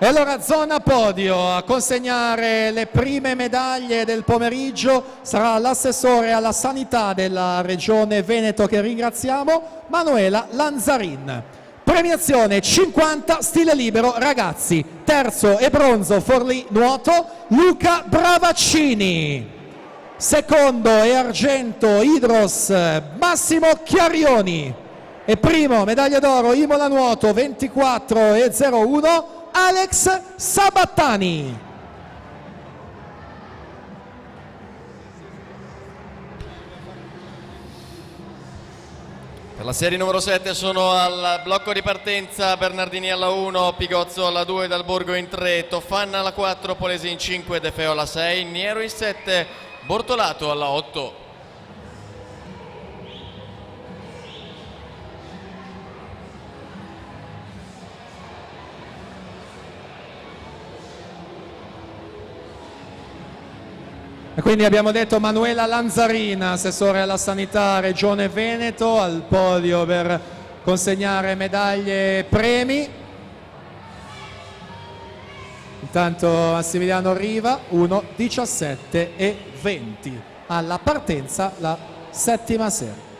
E allora zona podio, a consegnare le prime medaglie del pomeriggio sarà l'assessore alla sanità della Regione Veneto, che ringraziamo, Manuela Lanzarin. Premiazione 50 stile libero ragazzi, terzo e bronzo Forlì nuoto Luca Bravaccini, secondo e argento Idros Massimo Chiarioni e primo medaglia d'oro Imola nuoto 24,01 Alex Sabattani. Per la serie numero 7 sono al blocco di partenza Bernardini alla 1, Pigozzo alla 2, Dalborgo in 3, Toffanna alla 4, Polesi in 5, De Feo alla 6, Niero in 7, Bortolato alla 8. E quindi abbiamo detto Manuela Lanzarina, assessore alla sanità Regione Veneto, al podio per consegnare medaglie e premi. Intanto Massimiliano Riva 1:17:20 alla partenza, la settima serie.